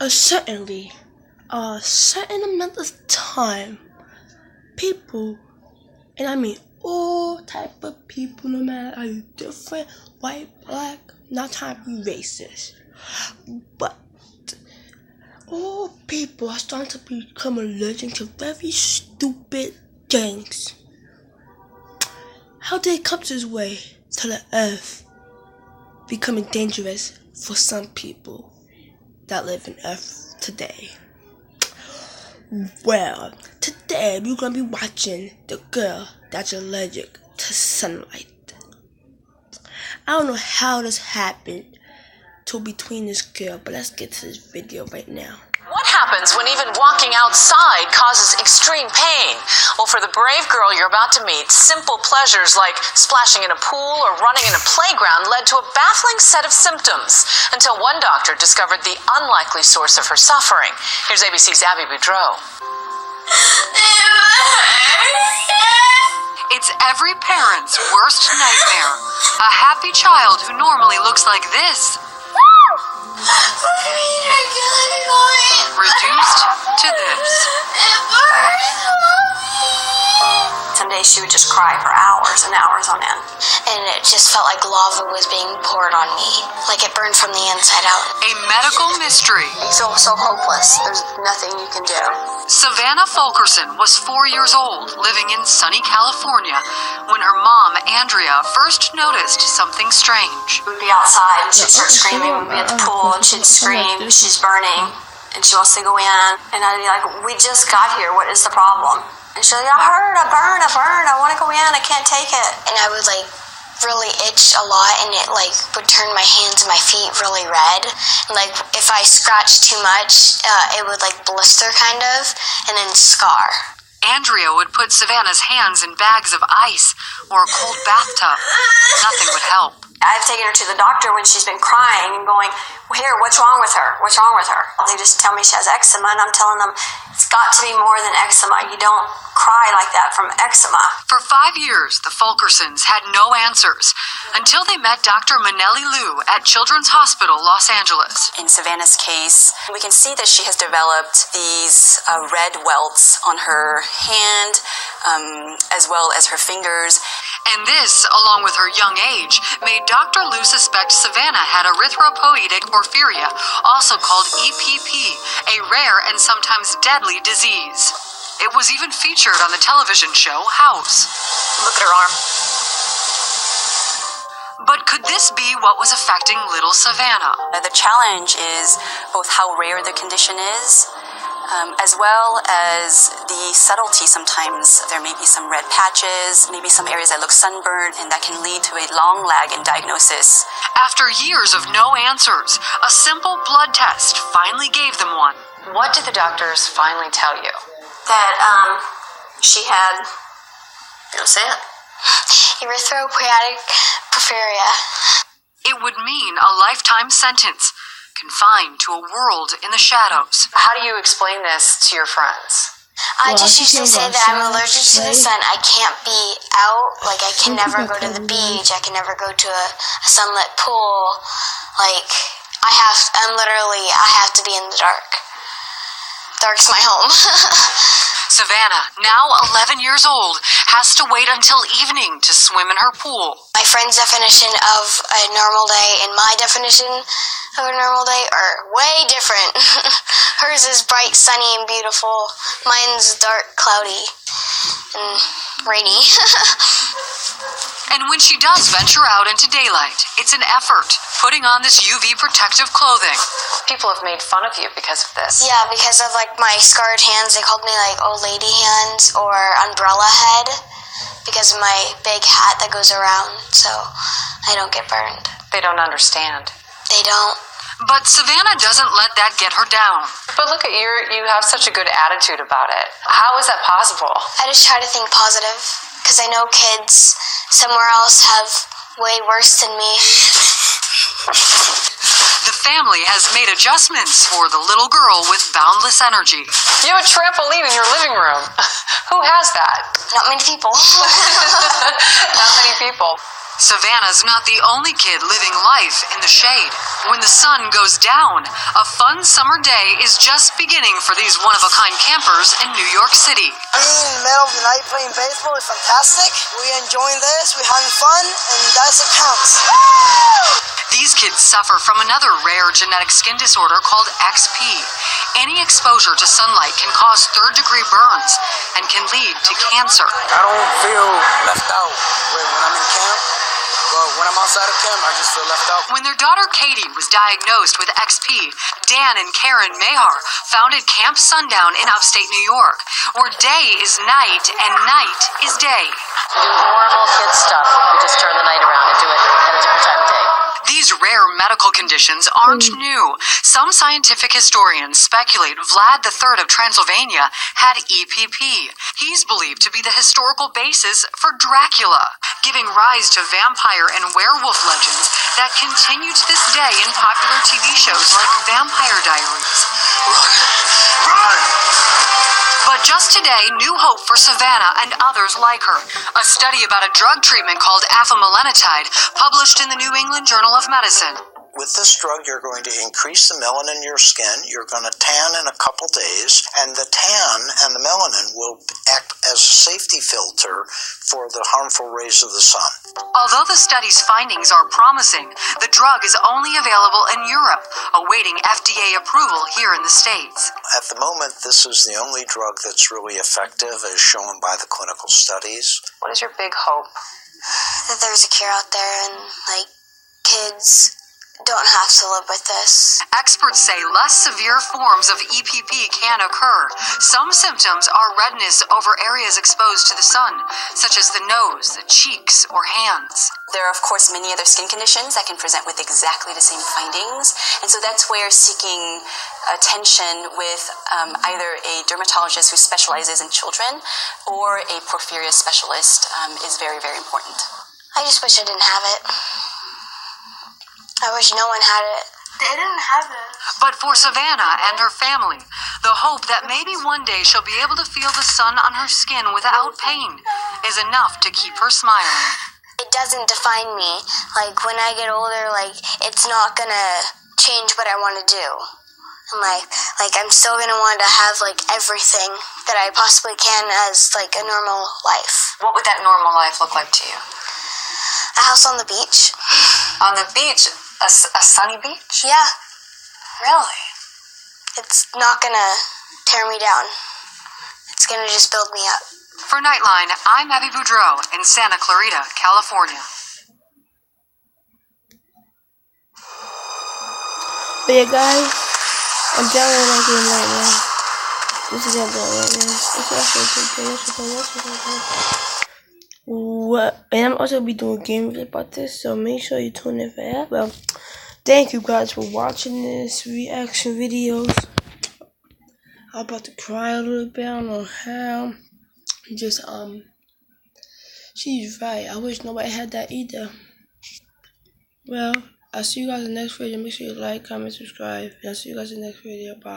Certainly, a certain amount of time, people, and I mean all type of people, no matter are you different, white, black, not trying to be racist, but all people are starting to become allergic to very stupid things. How did it come this way to the earth becoming dangerous for some people that live on earth today? Well, today we're going to be watching the girl that's allergic to sunlight. I don't know how this happened to between this girl, but let's get to this video right now. What happens when even walking outside causes extreme pain? Well, for the brave girl you're about to meet, simple pleasures like splashing in a pool or running in a playground led to a baffling set of symptoms, until one doctor discovered the unlikely source of her suffering. Here's ABC's Abby Boudreau. It's every parent's worst nightmare. A happy child who normally looks like this, reduced to this. Some days she would just cry for hours and hours on end. And it just felt like lava was being poured on me, like it burned from the inside out. A medical mystery. You feel so hopeless. There's nothing you can do. Savannah Fulkerson was 4 years old, living in sunny California, when her mom, Andrea, first noticed something strange. We'd be outside and she'd start screaming. We'd be at the pool and she'd scream, she's burning, and she wants to go in. And I'd be like, we just got here, what is the problem? And she's like, I heard a burn, I want to go in, I can't take it. And I would really itch a lot, and it would turn my hands and my feet really red. And if I scratched too much, it would blister kind of, and then scar. Andrea would put Savannah's hands in bags of ice or a cold bathtub. Nothing would help. I've taken her to the doctor when she's been crying and going, well, here, what's wrong with her? What's wrong with her? They just tell me she has eczema, and I'm telling them it's got to be more than eczema. You don't cry like that from eczema. For 5 years, the Fulkersons had no answers until they met Dr. Manelli Liu at Children's Hospital, Los Angeles. In Savannah's case, we can see that she has developed these red welts on her hand, as well as her fingers. And this, along with her young age, made Dr. Liu suspect Savannah had erythropoietic porphyria, also called EPP, a rare and sometimes deadly disease. It was even featured on the television show House. Look at her arm. But could this be what was affecting little Savannah? The challenge is both how rare the condition is, as well as the subtlety. Sometimes there may be some red patches, maybe some areas that look sunburned, and that can lead to a long lag in diagnosis. After years of no answers, a simple blood test finally gave them one. What did the doctors finally tell you? That she had, say it. Erythropoietic porphyria. It would mean a lifetime sentence, confined to a world in the shadows. How do you explain this to your friends? I just used to say that I'm allergic to the sun. I can't be out. I can never go to the beach. I can never go to a sunlit pool. I have to be in the dark. Dark's my home. Savannah, now 11 years old, has to wait until evening to swim in her pool. My friend's definition of a normal day and my definition of a normal day are way different. Hers is bright, sunny, and beautiful. Mine's dark, cloudy, and rainy. And when she does venture out into daylight, it's an effort, putting on this UV protective clothing. People have made fun of you because of this. Yeah, because of my scarred hands. They called me old lady hands or umbrella head because of my big hat that goes around, so I don't get burned. They don't understand. They don't. But Savannah doesn't let that get her down. But look at you have such a good attitude about it. How is that possible? I just try to think positive because I know kids somewhere else have way worse than me. The family has made adjustments for the little girl with boundless energy. You have a trampoline in your living room. Who has that? Not many people. Not many people. Savannah's not the only kid living life in the shade. When the sun goes down, a fun summer day is just beginning for these one-of-a-kind campers in New York City. Being in the middle of the night playing baseball is fantastic. We're enjoying this, we're having fun, and that's what counts. These kids suffer from another rare genetic skin disorder called XP. Any exposure to sunlight can cause third-degree burns and can lead to cancer. I don't feel left out when I'm in camp, but when I'm outside of camp, I just feel left out. When their daughter Katie was diagnosed with XP, Dan and Karen Mahar founded Camp Sundown in upstate New York, where day is night and night is day. We do normal kid stuff. We just turn the night around and do it at a different time of day. These rare medical conditions aren't new. Some scientific historians speculate Vlad III of Transylvania had EPP. He's believed to be the historical basis for Dracula, giving rise to vampire and werewolf legends that continue to this day in popular TV shows like Vampire Diaries. Run! But just today, new hope for Savannah and others like her. A study about a drug treatment called afamelanotide, published in the New England Journal of Medicine. With this drug, you're going to increase the melanin in your skin. You're going to tan in a couple days, and the tan and the melanin will act as a safety filter for the harmful rays of the sun. Although the study's findings are promising, the drug is only available in Europe, awaiting FDA approval here in the States. At the moment, this is the only drug that's really effective, as shown by the clinical studies. What is your big hope? That there's a cure out there and, like, kids don't have to live with this. Experts say less severe forms of EPP can occur. Some symptoms are redness over areas exposed to the sun, such as the nose, the cheeks, or hands. There are, of course, many other skin conditions that can present with exactly the same findings. And so that's where seeking attention with either a dermatologist who specializes in children or a porphyria specialist is very, very important. I just wish I didn't have it. I wish no one had it. They didn't have it. But for Savannah and her family, the hope that maybe one day she'll be able to feel the sun on her skin without pain is enough to keep her smiling. It doesn't define me. Like, when I get older, like, it's not gonna change what I want to do. And, like I'm still gonna want to have, like, everything that I possibly can as, like, a normal life. What would that normal life look like to you? A house on the beach. On the beach? A sunny beach? Yeah. Really? It's not gonna tear me down. It's gonna just build me up. For Nightline, I'm Abby Boudreau in Santa Clarita, California. But yeah, guys, I'm downloading that game right now. This is that right now. What? And I'm also be doing games about this, so make sure you tune in for that. Well, thank you guys for watching this reaction videos. I'm about to cry a little bit. I don't know how. Just she's right. I wish nobody had that either. Well, I'll see you guys in the next video. Make sure you like, comment, subscribe, and I'll see you guys in the next video. Bye.